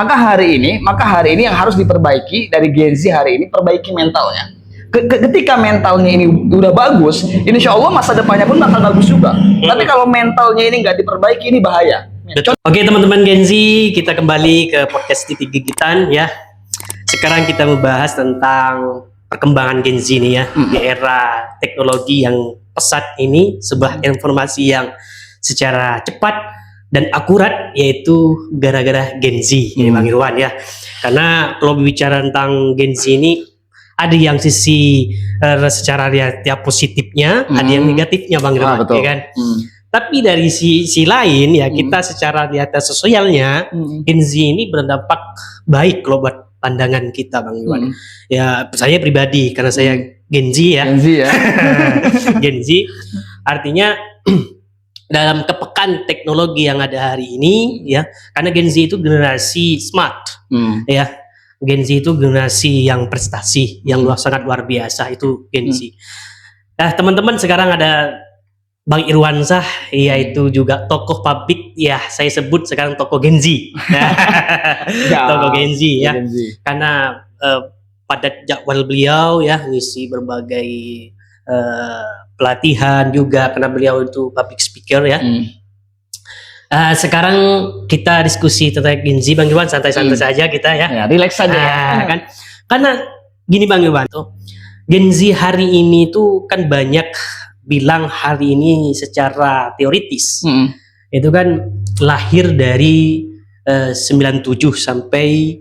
Maka hari ini yang harus diperbaiki dari Gen Z hari ini, perbaiki mentalnya. Ketika mentalnya ini udah bagus, insya Allah masa depannya pun bakal bagus juga. Tapi kalau mentalnya ini nggak diperbaiki, ini bahaya. Oke teman-teman Gen Z, kita kembali ke podcast Titik Gigitan ya. Sekarang kita membahas tentang perkembangan Gen Z ini ya, di era teknologi yang pesat ini, sebuah informasi yang secara cepat dan akurat, yaitu gara-gara Gen Z ini Bang Irwan ya. Karena kalau bicara tentang Gen Z ini, ada yang sisi secara lihat ya positifnya, ada yang negatifnya Bang Irwan, ya kan? Tapi dari sisi lain ya, kita secara lihat sosialnya, Gen Z ini berdampak baik kalau buat pandangan kita Bang Irwan. Ya saya pribadi, karena saya Gen Z ya. Gen Z ya. Gen Z artinya dalam kepekaan teknologi yang ada hari ini ya, karena Gen Z itu generasi smart ya. Gen Z itu generasi yang prestasi yang sangat luar biasa, itu Gen Z. Nah teman-teman, sekarang ada Bang Irwansah, yaitu juga tokoh publik ya, saya sebut sekarang tokoh Gen Z. Tokoh Gen Z ya. Gen Z. Karena padat jadwal beliau ya, ngisi berbagai pelatihan juga, karena beliau itu public speaker ya. Sekarang kita diskusi tentang Gen Z Bang Irwan, santai-santai saja kita ya. Relax saja ya. Kan? Karena gini Bang Irwan tuh, Gen Z hari ini tuh kan banyak bilang hari ini secara teoritis. Itu kan lahir dari 97 sampai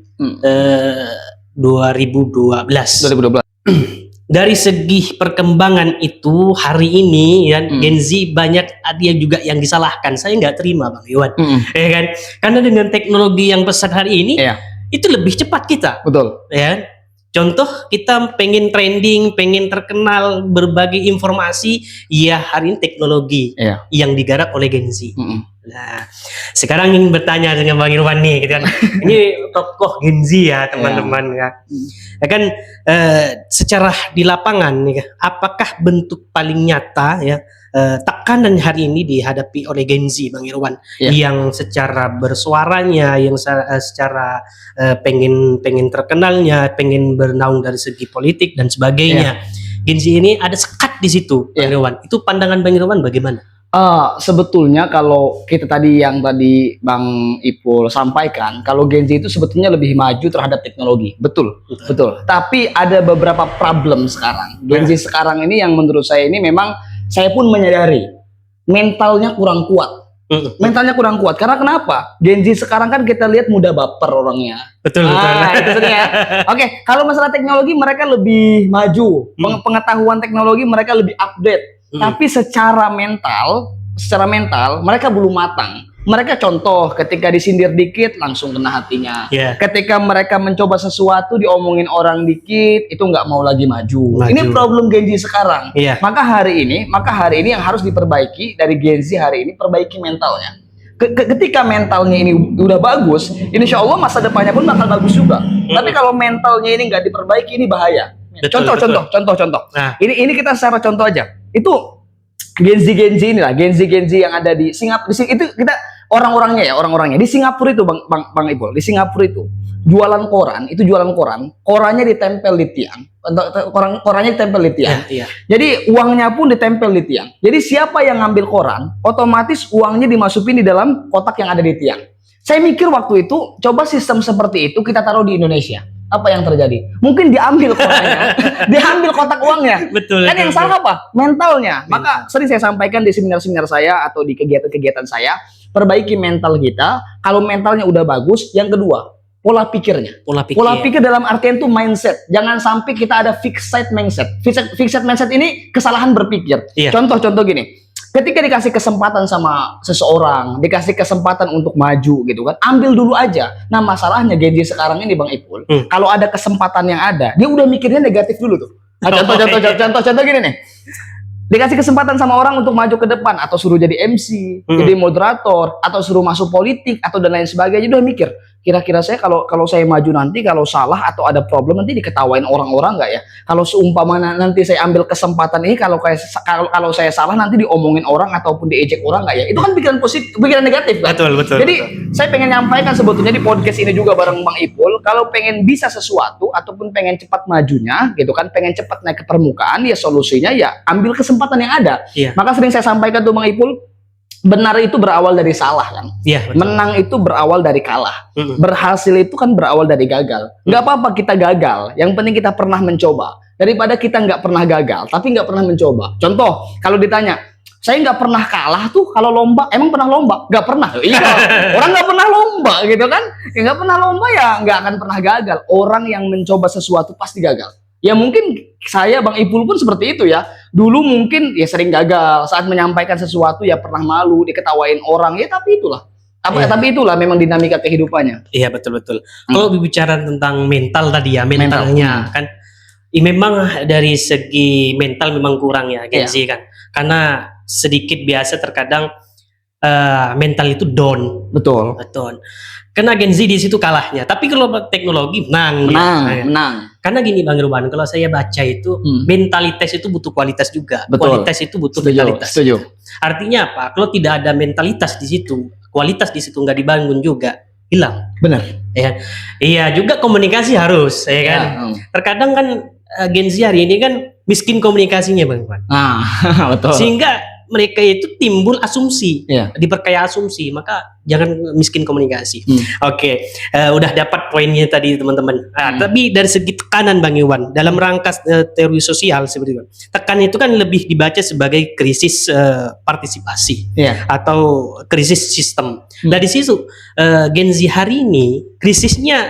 2012. Dari segi perkembangan itu hari ini ya, Gen Z banyak ada yang juga yang disalahkan. Saya nggak terima Bang Iwan, ya kan? Karena dengan teknologi yang pesat hari ini, itu lebih cepat kita. Betul. Ya. Contoh kita pengen trending, pengen terkenal, berbagai informasi, ya hari ini teknologi yang digarap oleh Gen Z. Nah, sekarang ingin bertanya dengan Bang Irwan nih, gitu kan? Ini tokoh Gen Z ya teman-teman ya. Ya kan, secara di lapangan nih, apakah bentuk paling nyata ya tekanan hari ini dihadapi oleh Gen Z Bang Irwan, yang secara bersuaranya, yang secara pengen terkenalnya, pengen bernaung dari segi politik dan sebagainya. Gen Z ini ada sekat di situ Bang Irwan. Itu pandangan Bang Irwan bagaimana? Sebetulnya kalau kita tadi Bang Ipul sampaikan, kalau Gen Z itu sebetulnya lebih maju terhadap teknologi, betul. Tapi ada beberapa problem sekarang. Gen Z sekarang ini yang menurut saya ini memang saya pun menyadari mentalnya kurang kuat. Mentalnya kurang kuat karena kenapa? Gen Z sekarang kan kita lihat mudah baper orangnya. Betul. Itu ya. Oke, kalau masalah teknologi mereka lebih maju, pengetahuan teknologi mereka lebih update. Tapi secara mental mereka belum matang. Mereka contoh ketika disindir dikit langsung kena hatinya. Ketika mereka mencoba sesuatu diomongin orang dikit itu nggak mau lagi maju. Ini problem Gen Z sekarang. Maka hari ini yang harus diperbaiki dari Gen Z hari ini, perbaiki mentalnya. Ketika mentalnya ini udah bagus, insya Allah masa depannya pun bakal bagus juga. Tapi kalau mentalnya ini nggak diperbaiki, ini bahaya. Contoh. Nah, ini kita secara contoh aja. Itu Gen Z inilah, Gen Z yang ada di Singapura. Itu kita orang-orangnya di Singapura itu Bang Ipul. Di Singapura itu jualan korannya ditempel di tiang. Korannya ditempel di tiang. Jadi uangnya pun ditempel di tiang. Jadi siapa yang ngambil koran, otomatis uangnya dimasukin di dalam kotak yang ada di tiang. Saya mikir waktu itu, coba sistem seperti itu kita taruh di Indonesia. Apa yang terjadi? Mungkin diambil korannya, diambil kotak uangnya. Betul. Kan yang salah apa? Mentalnya. Maka sering saya sampaikan di seminar-seminar saya atau di kegiatan-kegiatan saya, perbaiki mental kita. Kalau mentalnya udah bagus, yang kedua, pola pikirnya. Pola pikir dalam artian itu mindset. Jangan sampai kita ada fixed mindset. Fixed mindset ini kesalahan berpikir. Contoh gini. Ketika dikasih kesempatan sama seseorang, dikasih kesempatan untuk maju gitu kan, ambil dulu aja. Nah masalahnya Gen Z sekarang ini Bang Ipul, kalau ada kesempatan yang ada, dia udah mikirnya negatif dulu tuh. Nah, contoh gini nih. Dikasih kesempatan sama orang untuk maju ke depan, atau suruh jadi MC, jadi moderator, atau suruh masuk politik, atau dan lain sebagainya, udah mikir, kira-kira saya kalau saya maju nanti, kalau salah atau ada problem nanti diketawain orang-orang nggak ya? Kalau seumpama nanti saya ambil kesempatan ini, kalau saya salah nanti diomongin orang ataupun diejek orang nggak ya? Itu kan pikiran positif, pikiran negatif kan? Betul. Jadi saya pengen nyampaikan sebetulnya di podcast ini juga bareng Bang Ipul, kalau pengen bisa sesuatu ataupun pengen cepat majunya, gitu kan, pengen cepat naik ke permukaan, ya solusinya ya ambil kesempatan yang ada. Iya. Maka sering saya sampaikan tuh Bang Ipul, benar itu berawal dari salah kan. Iya, betul. Menang itu berawal dari kalah. Berhasil itu kan berawal dari gagal. Nggak apa-apa kita gagal, yang penting kita pernah mencoba. Daripada kita nggak pernah gagal, tapi nggak pernah mencoba. Contoh, kalau ditanya, saya nggak pernah kalah tuh kalau lomba, emang pernah lomba? Nggak pernah. Iya, orang nggak pernah lomba gitu kan. Ya nggak pernah lomba ya nggak akan pernah gagal. Orang yang mencoba sesuatu pasti gagal. Ya mungkin saya Bang Ipul pun seperti itu ya. Dulu mungkin ya sering gagal saat menyampaikan sesuatu, ya pernah malu, diketawain orang, ya tapi itulah. Tapi itulah memang dinamika kehidupannya. Iya, betul. Kalau bicara tentang mental tadi ya, mentalnya kan memang dari segi mental memang kurang ya Gen Z kan. Karena sedikit biasa terkadang mental itu down. Betul. Karena Gen Z di situ kalahnya. Tapi kalau teknologi menang. Karena gini Bang Irwan, kalau saya baca itu mentalitas itu butuh kualitas juga. Betul. Kualitas itu butuh Setuju. mentalitas. Setuju. Artinya apa? Kalau tidak ada mentalitas di situ, kualitas di situ nggak dibangun juga, hilang. Benar. Ya. Iya, juga komunikasi harus, ya kan. Terkadang kan Gen Z hari ini kan miskin komunikasinya Bang Irwan. Betul. Sehingga mereka itu timbul asumsi, diperkaya asumsi, maka jangan miskin komunikasi. Oke, udah dapat poinnya tadi teman-teman. Tapi dari segi tekanan Bang Iwan, dalam rangka teori sosial seperti itu, tekanan itu kan lebih dibaca sebagai krisis partisipasi atau krisis sistem. Dari situ Gen Z hari ini krisisnya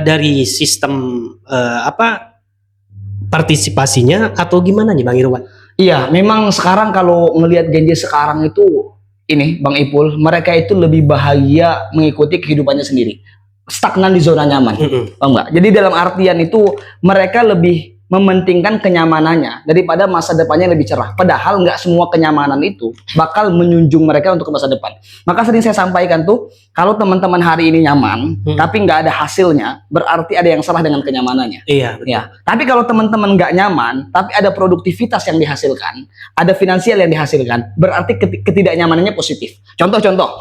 dari sistem partisipasinya atau gimana nih Bang Irwan? Iya, memang sekarang kalau ngelihat Gen Z sekarang itu, ini Bang Ipul, mereka itu lebih bahagia mengikuti kehidupannya sendiri, stagnan di zona nyaman, paham nggak? Jadi dalam artian itu mereka lebih mementingkan kenyamanannya daripada masa depannya lebih cerah. Padahal nggak semua kenyamanan itu bakal menjunjung mereka untuk ke masa depan. Maka sering saya sampaikan tuh, kalau teman-teman hari ini nyaman, tapi nggak ada hasilnya, berarti ada yang salah dengan kenyamanannya. Iya, betul. Ya. Tapi kalau teman-teman nggak nyaman, tapi ada produktivitas yang dihasilkan, ada finansial yang dihasilkan, berarti ketidaknyamanannya positif. Contoh-contoh,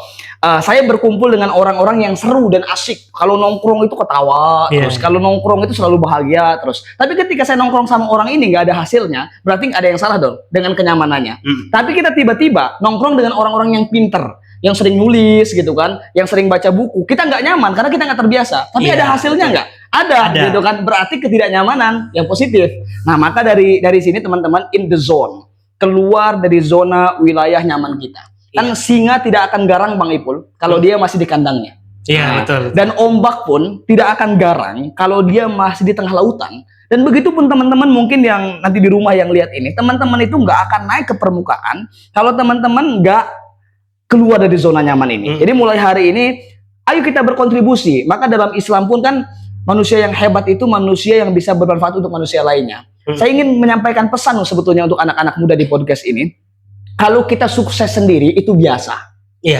saya berkumpul dengan orang-orang yang seru dan asik. Kalau nongkrong itu ketawa terus, kalau nongkrong itu selalu bahagia terus. Tapi ketika saya nongkrong sama orang ini nggak ada hasilnya, berarti ada yang salah dong dengan kenyamanannya. Tapi kita tiba-tiba nongkrong dengan orang-orang yang pinter, yang sering nulis gitu kan, yang sering baca buku, kita nggak nyaman karena kita nggak terbiasa. Tapi ada hasilnya nggak? Ada gitu kan, berarti ketidaknyamanan yang positif. Nah maka dari sini teman-teman, in the zone, keluar dari zona wilayah nyaman kita. Kan singa tidak akan garang Bang Ipul kalau dia masih di kandangnya. Iya, betul. Dan ombak pun tidak akan garang kalau dia masih di tengah lautan. Dan begitu pun teman-teman mungkin yang nanti di rumah yang lihat ini, teman-teman itu nggak akan naik ke permukaan kalau teman-teman nggak keluar dari zona nyaman ini. Jadi mulai hari ini, ayo kita berkontribusi. Maka dalam Islam pun kan manusia yang hebat itu manusia yang bisa bermanfaat untuk manusia lainnya. Saya ingin menyampaikan pesan sebetulnya untuk anak-anak muda di podcast ini. Kalau kita sukses sendiri itu biasa.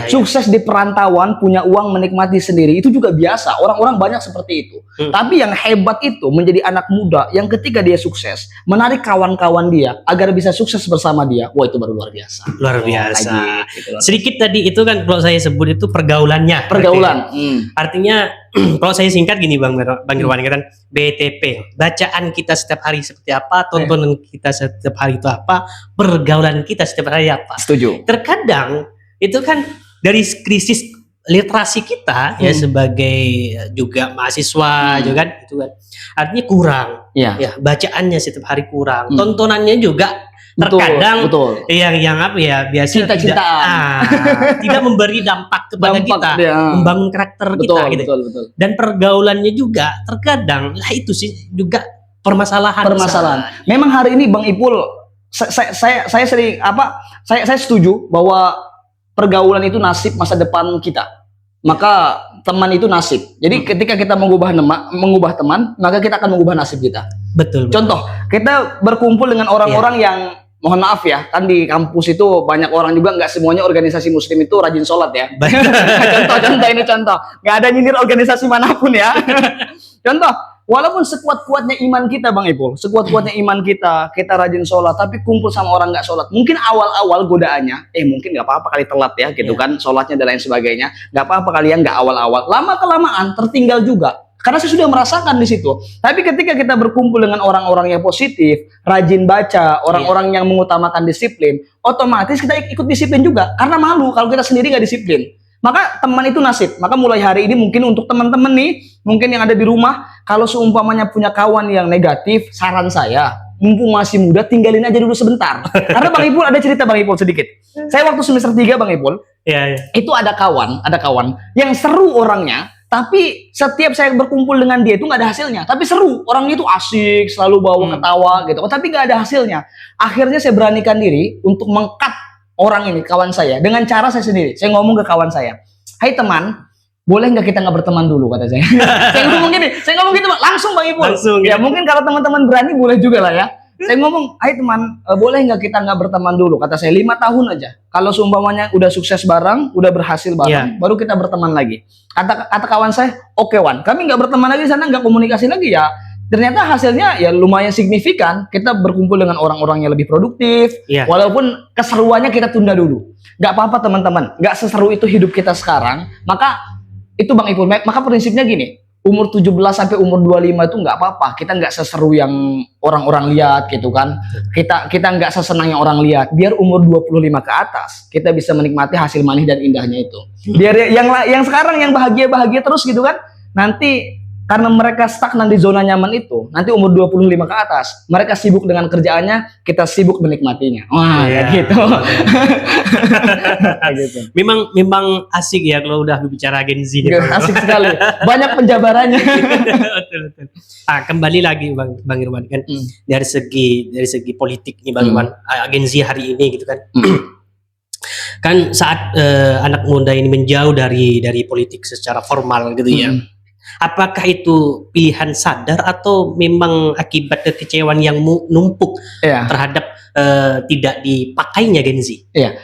Sukses di perantauan, punya uang, menikmati sendiri, itu juga biasa. Orang-orang banyak seperti itu. Tapi yang hebat itu menjadi anak muda yang ketika dia sukses, menarik kawan-kawan dia agar bisa sukses bersama dia. Wah, itu baru luar biasa. Luar biasa. Gitu. Sedikit tadi itu kan kalau saya sebut itu pergaulannya. Pergaulan. Artinya kalau saya singkat gini Bang Irwan kan, BTP. Bacaan kita setiap hari seperti apa, tontonan kita setiap hari itu apa, pergaulan kita setiap hari apa. Setuju. Terkadang itu kan dari krisis literasi kita ya sebagai juga mahasiswa juga kan itu kan artinya kurang ya bacaannya setiap hari kurang, tontonannya juga terkadang yang apa ya biasa tidak memberi dampak kepada kita, membangun karakter kita gitu. Dan pergaulannya juga terkadang itu sih juga permasalahan. Memang hari ini Bang Ipul, saya sering saya setuju bahwa pergaulan itu nasib masa depan kita. Maka teman itu nasib. Jadi ketika kita mengubah teman, maka kita akan mengubah nasib kita. Betul. Contoh, kita berkumpul dengan orang-orang yang mohon maaf ya, kan di kampus itu banyak orang juga, nggak semuanya organisasi muslim itu rajin sholat ya. Contoh ini contoh, nggak ada nyindir organisasi manapun ya. Contoh, walaupun sekuat-kuatnya iman kita Bang Ipul, sekuat-kuatnya iman kita rajin sholat, tapi kumpul sama orang nggak sholat, mungkin awal-awal godaannya, mungkin nggak apa-apa kali telat ya, gitu kan, sholatnya dan lain sebagainya, nggak apa-apa kalian nggak awal-awal, lama-kelamaan tertinggal juga. Karena saya sudah merasakan di situ. Tapi ketika kita berkumpul dengan orang-orang yang positif, rajin baca, orang-orang yang mengutamakan disiplin, otomatis kita ikut disiplin juga. Karena malu kalau kita sendiri nggak disiplin. Maka teman itu nasib. Maka mulai hari ini mungkin untuk teman-teman nih, mungkin yang ada di rumah, kalau seumpamanya punya kawan yang negatif, saran saya, mumpung masih muda, tinggalin aja dulu sebentar. Karena Bang Ipul ada cerita Bang Ipul sedikit. Saya waktu semester 3 Bang Ipul, itu ada kawan yang seru orangnya. Tapi setiap saya berkumpul dengan dia itu nggak ada hasilnya. Tapi seru, orangnya itu asik, selalu bawa ketawa gitu. Tapi nggak ada hasilnya. Akhirnya saya beranikan diri untuk meng-cut orang ini, kawan saya, dengan cara saya sendiri. Saya ngomong ke kawan saya, "Hai teman, boleh nggak kita nggak berteman dulu?" kata saya. Saya ngomong gitu langsung Bang Ipul. Ya mungkin kalau teman-teman berani boleh juga lah ya. Saya ngomong, "Hai teman, boleh nggak kita nggak berteman dulu?" Kata saya, 5 tahun aja. Kalau seumpamanya udah sukses bareng, udah berhasil bareng, baru kita berteman lagi. Kata kawan saya, "Oke Wan, kami nggak berteman lagi di sana, nggak komunikasi lagi ya." Ternyata hasilnya ya lumayan signifikan. Kita berkumpul dengan orang-orang yang lebih produktif, walaupun keseruannya kita tunda dulu. Nggak apa-apa teman-teman, nggak seseru itu hidup kita sekarang. Maka itu Bang Ipul, maka prinsipnya gini, umur 17 sampai umur 25 itu nggak apa-apa. Kita nggak seseru yang orang-orang lihat gitu kan. Kita nggak sesenang yang orang lihat. Biar umur 25 ke atas, kita bisa menikmati hasil manis dan indahnya itu. Biar yang sekarang yang bahagia-bahagia terus gitu kan. Nanti karena mereka stagnan di zona nyaman itu, nanti umur 25 ke atas, mereka sibuk dengan kerjaannya, kita sibuk menikmatinya. Wah, kayak gitu. Gitu. Memang asik ya kalau udah bicara Gen Z. Asik sekali. Banyak penjabarannya. Betul. Kembali lagi Bang Irwan kan, dari segi politik nih Bang Irwan, Gen Z hari ini gitu kan. Kan saat anak muda ini menjauh dari politik secara formal gitu ya. Apakah itu pilihan sadar atau memang akibat kekecewaan yang numpuk terhadap tidak dipakainya Gen Z? Iya,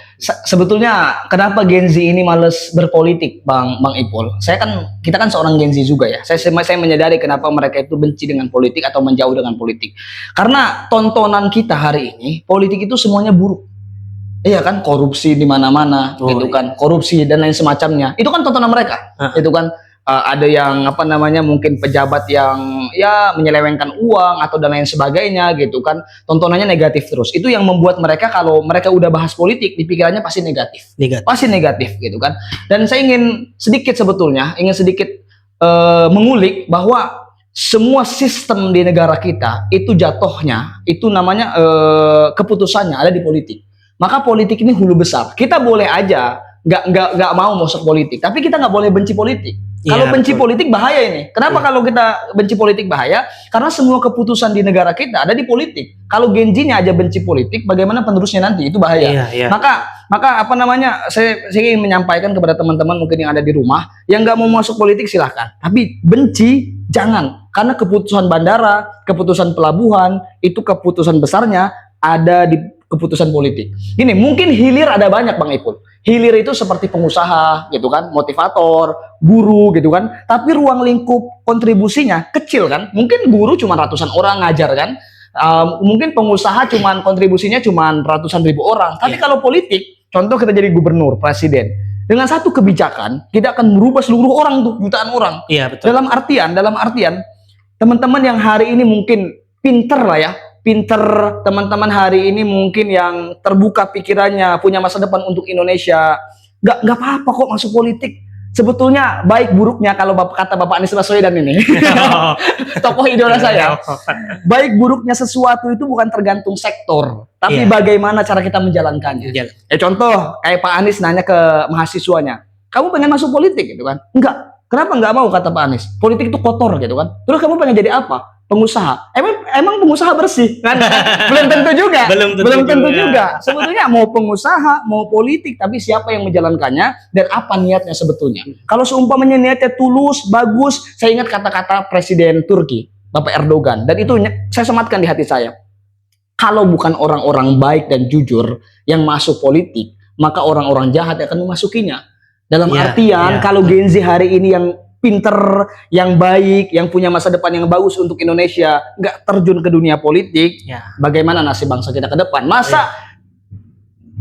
sebetulnya kenapa Gen Z ini males berpolitik, Bang Ipul? Kita kan seorang Gen Z juga ya. Saya menyadari kenapa mereka itu benci dengan politik atau menjauh dengan politik. Karena tontonan kita hari ini, politik itu semuanya buruk. Iya kan, korupsi di mana-mana, gitu kan, korupsi dan lain semacamnya. Itu kan tontonan mereka, itu kan. Ada yang mungkin pejabat yang ya menyelewengkan uang atau dan lain sebagainya gitu kan, tontonannya negatif terus. Itu yang membuat mereka kalau mereka udah bahas politik di pikirannya pasti negatif. Pasti negatif gitu kan. Dan saya ingin sedikit mengulik bahwa semua sistem di negara kita itu jatuhnya itu namanya keputusannya ada di politik. Maka politik ini hulu besar. Kita boleh aja nggak mau masuk politik, tapi kita nggak boleh benci politik. Kalau benci politik bahaya ini. Kenapa kalau kita benci politik bahaya? Karena semua keputusan di negara kita ada di politik. Kalau Gen Z-nya aja benci politik, bagaimana penerusnya nanti? Itu bahaya. Maka saya ingin menyampaikan kepada teman-teman mungkin yang ada di rumah, yang nggak mau masuk politik silahkan. Tapi benci jangan. Karena keputusan bandara, keputusan pelabuhan, itu keputusan besarnya ada di keputusan politik. Gini, mungkin hilir ada banyak Bang Ipul. Hilir itu seperti pengusaha gitu kan, motivator, guru gitu kan. Tapi ruang lingkup kontribusinya kecil kan. Mungkin guru cuma ratusan orang ngajar kan. Mungkin pengusaha cuma kontribusinya cuma ratusan ribu orang. Tapi kalau politik, contoh kita jadi gubernur, presiden. Dengan satu kebijakan, kita akan merubah seluruh orang tuh, jutaan orang. Iya, betul. Dalam artian teman-teman yang hari ini mungkin pinter lah ya. Teman-teman hari ini mungkin yang terbuka pikirannya, punya masa depan untuk Indonesia, nggak apa-apa kok masuk politik. Sebetulnya baik buruknya kalau kata Bapak Anies Baswedan ini, tokoh idola saya, baik buruknya sesuatu itu bukan tergantung sektor, tapi bagaimana cara kita menjalankannya. Contoh kayak Pak Anies nanya ke mahasiswanya, kamu pengen masuk politik gitu kan? Enggak. Kenapa nggak mau, kata Pak Anies? Politik itu kotor gitu kan. Terus kamu pengen jadi apa? Pengusaha. Emang pengusaha bersih kan? Belum tentu juga. Belum tentu juga. Sebetulnya mau pengusaha, mau politik, tapi siapa yang menjalankannya dan apa niatnya sebetulnya. Kalau seumpamanya niatnya tulus, bagus, saya ingat kata-kata Presiden Turki, Bapak Erdogan, dan itu saya sematkan di hati saya. kalau bukan orang-orang baik dan jujur yang masuk politik, maka orang-orang jahat akan memasukinya. Dalam artian kalau Gen Z hari ini yang pinter, yang baik, yang punya masa depan yang bagus untuk Indonesia, nggak terjun ke dunia politik, bagaimana nasib bangsa kita ke depan? Masa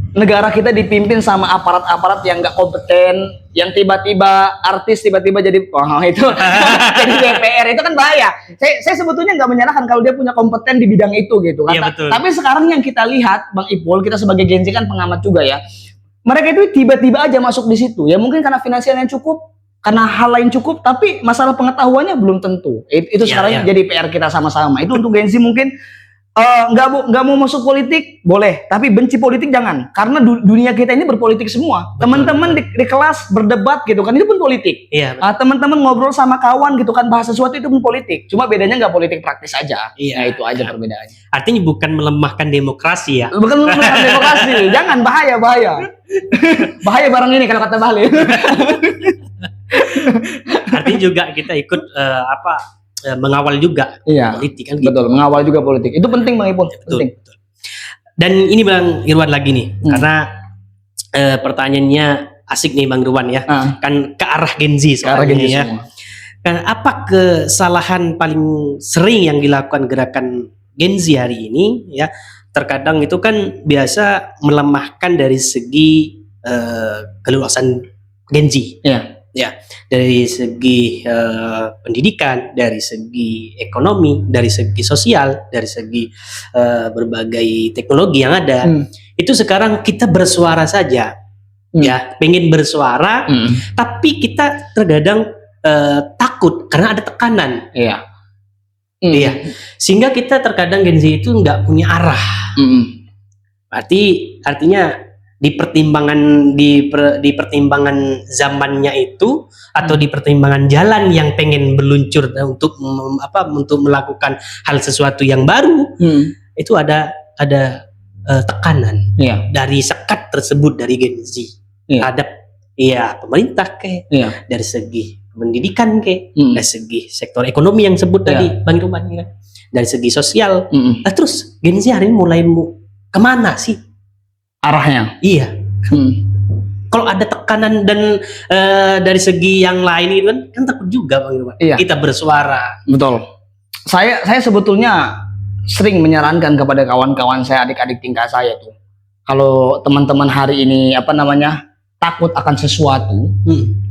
negara kita dipimpin sama aparat-aparat yang nggak kompeten, yang tiba-tiba artis tiba-tiba jadi itu jadi DPR, itu kan bahaya. Saya sebetulnya nggak menyalahkan kalau dia punya kompeten di bidang itu gitu kan. Tapi sekarang yang kita lihat, Bang Ipul, kita sebagai Gen Z kan pengamat juga ya, mereka itu tiba-tiba aja masuk di situ. Ya mungkin karena finansial yang cukup, karena hal lain cukup, tapi masalah pengetahuannya belum tentu. Itu sekarang jadi PR kita sama-sama. Itu untuk Gen Z mungkin nggak mau masuk politik boleh, tapi benci politik jangan, karena dunia kita ini berpolitik semua. Teman-teman di kelas berdebat gitu kan, itu pun politik. Teman-teman ngobrol sama kawan gitu kan, bahas sesuatu itu pun politik. Cuma bedanya nggak politik praktis aja. Nah, itu aja perbedaannya. Artinya bukan melemahkan demokrasi ya? Bukan melemahkan demokrasi, jangan, bahaya bahaya barang ini kalau kata Bali. Artinya juga kita ikut mengawal juga politik kan gitu. Betul, mengawal juga politik. Itu penting Bang Ipul, penting. Dan ini Bang Irwan lagi nih, karena pertanyaannya asik nih Bang Irwan ya. Kan ke arah Gen Z soalnya ya. Apa kesalahan paling sering yang dilakukan gerakan Gen Z hari ini ya? Terkadang itu kan biasa melemahkan dari segi keleluasan Gen Z. Ya, dari segi pendidikan, dari segi ekonomi, dari segi sosial, dari segi berbagai teknologi yang ada. Itu sekarang kita bersuara saja, ya, pengen bersuara, tapi kita terkadang takut karena ada tekanan. Sehingga kita terkadang Gen Z itu nggak punya arah. Artinya di pertimbangan zamannya itu, atau di pertimbangan jalan yang pengen meluncur untuk melakukan hal sesuatu yang baru, itu ada tekanan dari sekat tersebut dari Gen Z terhadap pemerintah dari segi pendidikan dari segi sektor ekonomi yang sebut tadi Bang Irwan dari segi sosial. Terus Gen Z hari ini mulai kemana sih arahnya? Kalau ada tekanan dan dari segi yang lain itu kan takut juga Bang Irwan. Kita bersuara. Betul. Saya sebetulnya sering menyarankan kepada kawan-kawan saya, adik-adik tingkat saya tuh, kalau teman-teman hari ini takut akan sesuatu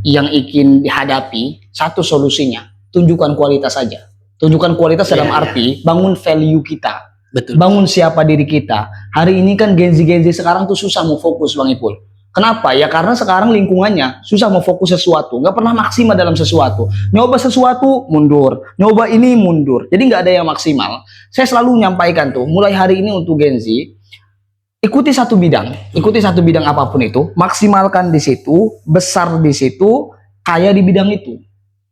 yang ingin dihadapi, satu solusinya, tunjukkan kualitas saja. Tunjukkan kualitas dalam arti bangun value kita. Betul. Bangun siapa diri kita. Hari ini kan Gen Z sekarang tuh susah mau fokus Bang Ipul. Kenapa? Ya karena sekarang lingkungannya susah mau fokus sesuatu, nggak pernah maksimal dalam sesuatu. Nyoba sesuatu mundur, nyoba ini mundur. Jadi nggak ada yang maksimal. Saya selalu menyampaikan tuh, mulai hari ini untuk Gen Z, ikuti satu bidang apapun itu, maksimalkan di situ, besar di situ, kaya di bidang itu.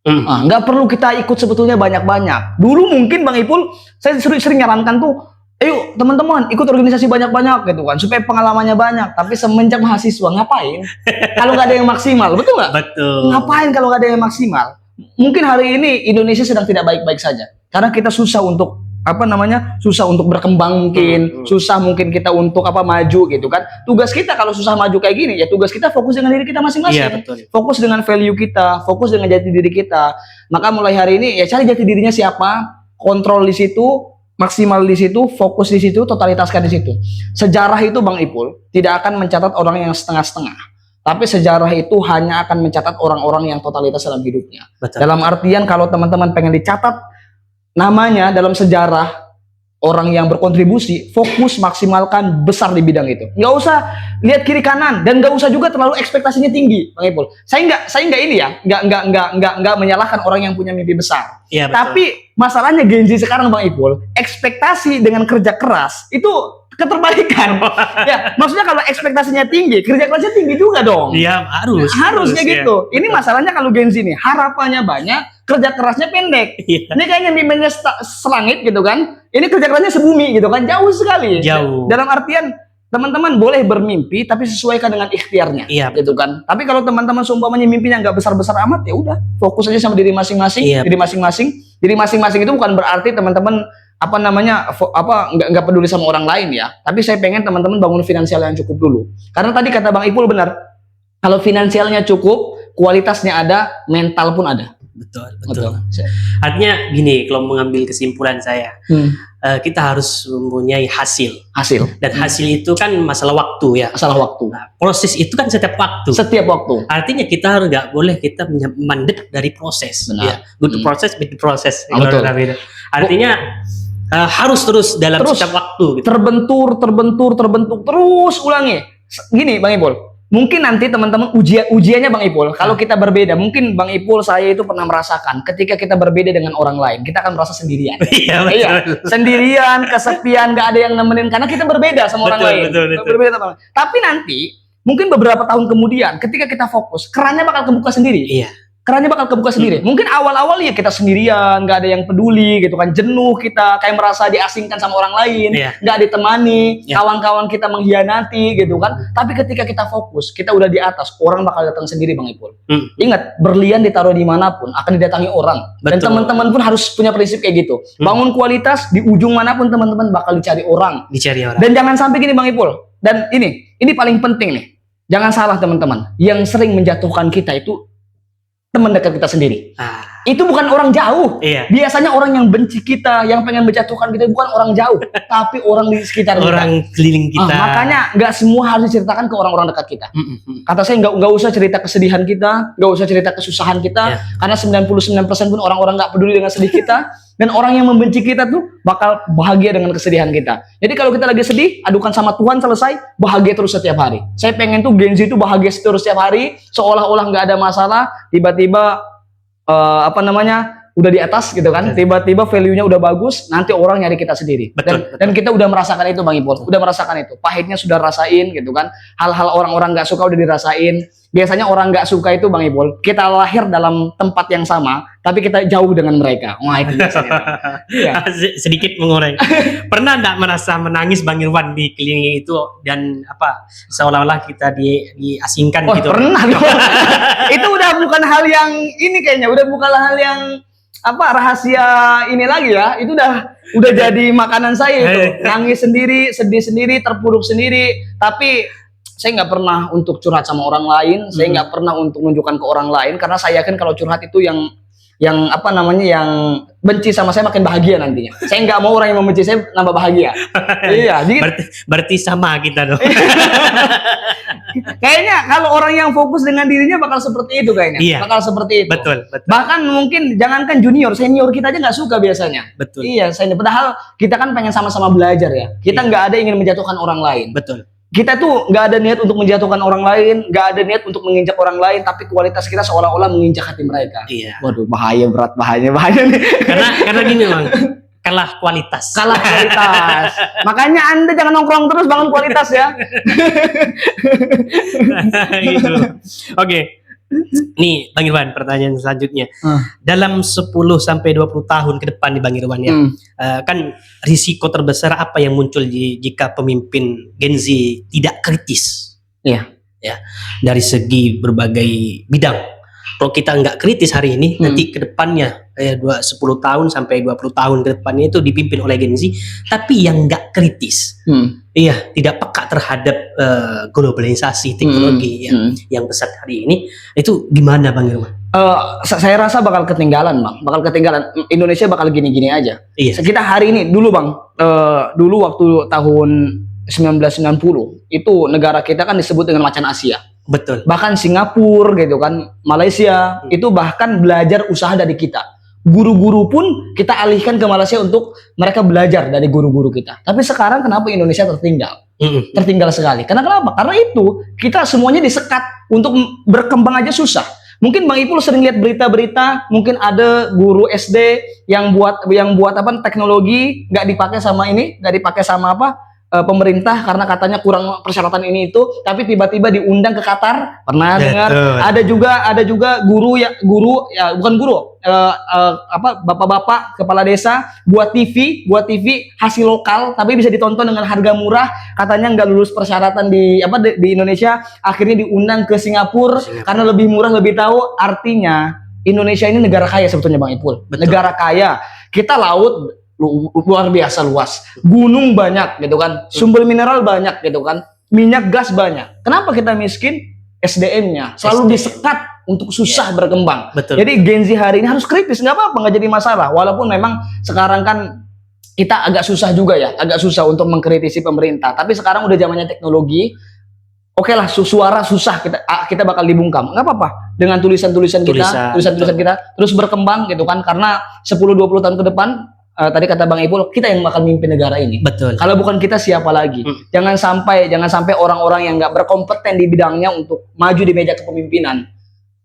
Nggak perlu kita ikut sebetulnya banyak-banyak. Dulu mungkin Bang Ipul, saya sering nyarankan tuh, ayo teman-teman ikut organisasi banyak-banyak gitu kan, supaya pengalamannya banyak. Tapi semenjak mahasiswa ngapain? Kalau nggak ada yang maksimal, betul nggak? Betul. Ngapain kalau nggak ada yang maksimal? Mungkin hari ini Indonesia sedang tidak baik-baik saja, karena kita susah untuk susah untuk berkembang mungkin, susah mungkin kita untuk maju gitu kan. Tugas kita kalau susah maju kayak gini, ya tugas kita fokus dengan diri kita masing-masing. Fokus dengan value kita, fokus dengan jati diri kita. Maka mulai hari ini ya cari jati dirinya siapa, kontrol di situ, maksimal di situ, fokus di situ, totalitaskan di situ. Sejarah itu Bang Ipul tidak akan mencatat orang yang setengah-setengah. Tapi sejarah itu hanya akan mencatat orang-orang yang totalitas dalam hidupnya. Dalam artian kalau teman-teman pengen dicatat namanya dalam sejarah orang yang berkontribusi, fokus maksimalkan besar di bidang itu. Nggak usah lihat kiri kanan dan nggak usah juga terlalu ekspektasinya tinggi, Bang Ipul. Saya nggak ini ya, nggak menyalahkan orang yang punya mimpi besar. Tapi masalahnya Gen Z sekarang Bang Ipul, ekspektasi dengan kerja keras itu keterbalikan. Ya, maksudnya kalau ekspektasinya tinggi, kerja kerasnya tinggi juga dong. Iya, harusnya gitu. Ini masalahnya kalau Gen Z nih, harapannya banyak, kerja kerasnya pendek. Ini kayaknya mimpinya selangit gitu kan. Ini kerja kerasnya sebumi gitu kan, jauh sekali. Jauh. Dalam artian teman-teman boleh bermimpi tapi sesuaikan dengan ikhtiarnya, gitu kan. Tapi kalau teman-teman seumpamanya mimpinya nggak besar-besar amat, ya udah fokus aja sama diri masing-masing. Diri masing-masing itu bukan berarti teman-teman apa namanya nggak peduli sama orang lain ya, tapi saya pengen teman-teman bangun finansial yang cukup dulu. Karena tadi kata Bang Ipul benar, kalau finansialnya cukup, kualitasnya ada, mental pun ada. Betul. Artinya gini, kalau mengambil kesimpulan saya, kita harus mempunyai hasil, dan hasil itu kan masalah waktu ya. Masalah waktu. Nah, proses itu kan setiap waktu. Artinya kita harus nggak boleh kita mandek dari proses. Benar. Ya. Good proses, big proses. Betul. Artinya harus terus dalam setiap waktu. Gitu. Terbentur terus ulangi. Gini Bang Ipul, mungkin nanti teman-teman ujiannya Bang Ipul, kalau kita berbeda, mungkin Bang Ipul saya itu pernah merasakan ketika kita berbeda dengan orang lain, kita akan merasa sendirian. Iya, sendirian, kesepian, nggak ada yang nemenin karena kita berbeda sama orang lain. Betul. Tapi nanti mungkin beberapa tahun kemudian ketika kita fokus, kerannya bakal kebuka sendiri. Iya. Kerannya bakal kebuka sendiri. Mungkin awal-awal ya kita sendirian, nggak ada yang peduli gitu kan, jenuh kita, kayak merasa diasingkan sama orang lain, nggak ditemani, kawan-kawan kita mengkhianati gitu kan. Tapi ketika kita fokus, kita udah di atas, orang bakal datang sendiri Bang Ipul. Ingat, berlian ditaruh dimanapun akan didatangi orang. Dan teman-teman pun harus punya prinsip kayak gitu. Bangun kualitas di ujung manapun teman-teman bakal dicari orang. Dan jangan sampai gini Bang Ipul. Dan ini paling penting nih. Jangan salah teman-teman. Yang sering menjatuhkan kita itu teman dekat kita sendiri. Itu bukan orang jauh. Biasanya orang yang benci kita, yang pengen menjatuhkan kita bukan orang jauh, tapi orang di sekitar kita. Orang keliling kita. Makanya nggak semua harus diceritakan ke orang-orang dekat kita. Kata saya nggak usah cerita kesedihan kita, nggak usah cerita kesusahan kita, karena 99% pun orang-orang nggak peduli dengan sedih kita. Dan orang yang membenci kita tuh bakal bahagia dengan kesedihan kita. Jadi kalau kita lagi sedih, adukan sama Tuhan, selesai, bahagia terus setiap hari. Saya pengen tuh Gen Z itu bahagia terus setiap hari, seolah-olah nggak ada masalah, tiba-tiba udah di atas gitu kan, tiba-tiba value-nya udah bagus, nanti orang nyari kita sendiri. Dan kita udah merasakan itu Bang Ipul, udah merasakan itu. Pahitnya sudah rasain gitu kan, hal-hal orang-orang nggak suka udah dirasain. Biasanya orang nggak suka itu Bang Ipul, kita lahir dalam tempat yang sama, tapi kita jauh dengan mereka. Wah itu biasanya. Sedikit mengoreng. Pernah nggak merasa menangis Bang Irwan di keliling itu dan seolah-olah kita diasingkan gitu? Pernah. Itu udah bukan hal yang ini kayaknya, udah bukan hal yang rahasia ini lagi ya. Itu udah jadi makanan saya itu. Nangis sendiri, sedih sendiri, terpuruk sendiri. Tapi saya nggak pernah untuk curhat sama orang lain. Saya nggak pernah untuk menunjukkan ke orang lain karena saya yakin kalau curhat itu yang benci sama saya makin bahagia nantinya. Saya nggak mau orang yang membenci saya nambah bahagia. Iya, berarti sama kita dong. Kayaknya kalau orang yang fokus dengan dirinya bakal seperti itu kayaknya. Bakal seperti itu. Betul. Bahkan mungkin jangankan junior, senior kita aja nggak suka biasanya. Betul. Iya, padahal kita kan pengen sama-sama belajar ya. Kita nggak ada ingin menjatuhkan orang lain. Betul. Kita tuh nggak ada niat untuk menjatuhkan orang lain, nggak ada niat untuk menginjak orang lain, tapi kualitas kita seolah-olah menginjak hati mereka. Iya. Waduh, bahaya nih. Karena gini Bang, kalah kualitas. Makanya Anda jangan nongkrong terus, bangun kualitas ya. Gitu. Oke. Nih Bang Irwan, pertanyaan selanjutnya. Dalam 10 sampai 20 tahun ke depan nih Bang Irwan ya. Kan risiko terbesar apa yang muncul jika pemimpin Gen Z tidak kritis? Iya. Ya. Dari segi berbagai bidang. Kalau kita nggak kritis hari ini, nanti ke depannya 10 tahun sampai 20 tahun ke depannya itu dipimpin oleh Gen Z, tapi yang nggak kritis. Iya, tidak peka terhadap globalisasi teknologi yang besar hari ini. Itu gimana Bang Irwan? Saya rasa bakal ketinggalan Bang, Indonesia bakal gini-gini aja. Iya. Kita hari ini dulu Bang, dulu waktu tahun 1990 itu negara kita kan disebut dengan macan Asia. Betul. Bahkan Singapura gitu kan, Malaysia itu bahkan belajar usaha dari kita. Guru-guru pun kita alihkan ke Malaysia untuk mereka belajar dari guru-guru kita. Tapi sekarang kenapa Indonesia tertinggal? Tertinggal sekali. Kenapa? Karena itu kita semuanya disekat untuk berkembang aja susah. Mungkin Bang Ipul sering lihat berita-berita, mungkin ada guru SD yang buat teknologi nggak dipakai sama pemerintah karena katanya kurang persyaratan ini itu, tapi tiba-tiba diundang ke Qatar. Pernah dengar? Ada juga bapak-bapak kepala desa buat TV hasil lokal tapi bisa ditonton dengan harga murah, katanya nggak lulus persyaratan di Indonesia, akhirnya diundang ke Singapura karena lebih murah, lebih tahu. Artinya Indonesia ini negara kaya sebetulnya Bang Ipul. Negara kaya. Kita laut luar biasa luas. Gunung banyak gitu kan, sumber mineral banyak gitu kan, minyak gas banyak. Kenapa kita miskin? SDM-nya selalu disekat untuk susah berkembang. Betul. Jadi Gen Z hari ini harus kritis, nggak apa-apa, nggak jadi masalah. Walaupun memang sekarang kan kita agak susah juga ya, agak susah untuk mengkritisi pemerintah. Tapi sekarang udah zamannya teknologi. Oke lah, suara susah kita bakal dibungkam. Nggak apa-apa. Dengan tulisan-tulisan kita terus berkembang gitu kan. Karena 10-20 tahun ke depan, tadi kata Bang Ipul, kita yang bakal mimpin negara ini. Betul. Kalau bukan kita siapa lagi? Jangan sampai orang-orang yang nggak berkompeten di bidangnya untuk maju di meja kepemimpinan.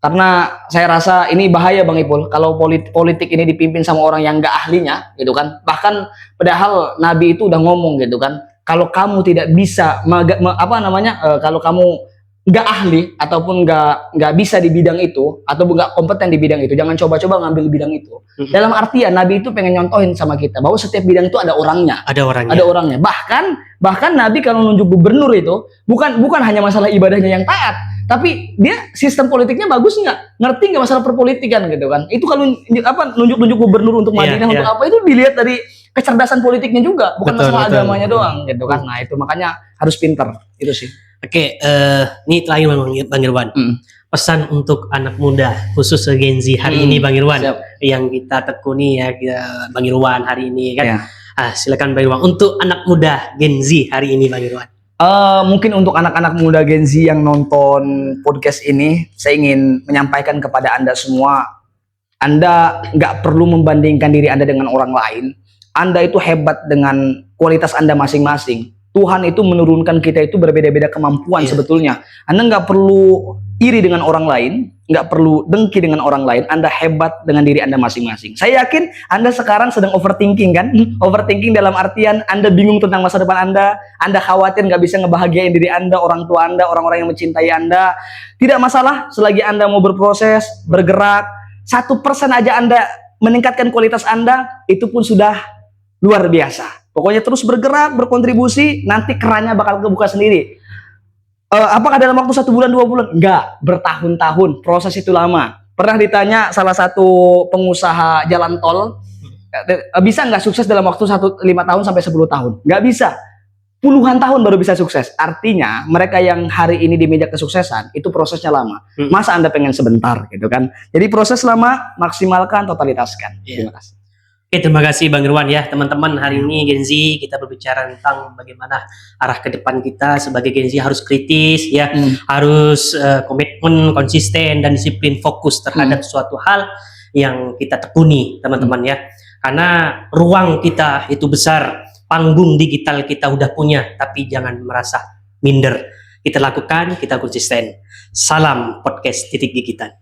Karena saya rasa ini bahaya Bang Ipul kalau politik ini dipimpin sama orang yang nggak ahlinya gitu kan. Bahkan padahal Nabi itu udah ngomong gitu kan, kalau kamu tidak bisa kalau kamu nggak ahli ataupun nggak bisa di bidang itu atau nggak kompeten di bidang itu, jangan coba-coba ngambil bidang itu. Dalam artian Nabi itu pengen nyontohin sama kita bahwa setiap bidang itu ada orangnya. Ada orangnya. Bahkan Nabi kalau nunjuk gubernur itu bukan hanya masalah ibadahnya yang taat, tapi dia sistem politiknya bagus nggak, ngerti nggak masalah perpolitikan gitu kan. Itu kalau nunjuk Gubernur untuk Madinah untuk apa, itu dilihat dari kecerdasan politiknya juga, bukan masalah agamanya doang gitu kan. Nah itu makanya harus pinter itu sih. Oke, ini terakhir Bang Irwan. Pesan untuk anak muda khusus Gen Z hari ini Bang Irwan, yang kita tekuni ya Bang Irwan hari ini kan. Silakan Bang Irwan untuk anak muda Gen Z hari ini Bang Irwan. Mungkin untuk anak-anak muda Gen Z yang nonton podcast ini, saya ingin menyampaikan kepada Anda semua, Anda nggak perlu membandingkan diri Anda dengan orang lain. Anda itu hebat dengan kualitas Anda masing-masing. Tuhan itu menurunkan kita itu berbeda-beda kemampuan sebetulnya. Anda nggak perlu iri dengan orang lain, nggak perlu dengki dengan orang lain. Anda hebat dengan diri Anda masing-masing. Saya yakin Anda sekarang sedang overthinking kan? Overthinking dalam artian Anda bingung tentang masa depan Anda khawatir nggak bisa ngebahagiain diri Anda, orang tua Anda, orang-orang yang mencintai Anda. Tidak masalah selagi Anda mau berproses, bergerak. 1% aja Anda meningkatkan kualitas Anda, itu pun sudah luar biasa. Pokoknya terus bergerak, berkontribusi, nanti kerannya bakal kebuka sendiri. Apakah dalam waktu 1 bulan, 2 bulan? Enggak, bertahun-tahun. Proses itu lama. Pernah ditanya salah satu pengusaha jalan tol, bisa nggak sukses dalam waktu 5 tahun sampai 10 tahun? Nggak bisa. Puluhan tahun baru bisa sukses. Artinya mereka yang hari ini di meja kesuksesan, itu prosesnya lama. Masa Anda pengen sebentar gitu kan? Jadi proses lama, maksimalkan, totalitaskan. Terima kasih. Oke, terima kasih Bang Irwan ya. Teman-teman, hari ini Gen Z kita berbicara tentang bagaimana arah ke depan kita sebagai Gen Z harus kritis ya, harus komitmen, konsisten dan disiplin, fokus terhadap suatu hal yang kita tekuni, teman-teman ya. Karena ruang kita itu besar, panggung digital kita udah punya, tapi jangan merasa minder. Kita lakukan, kita konsisten. Salam podcast titik digital.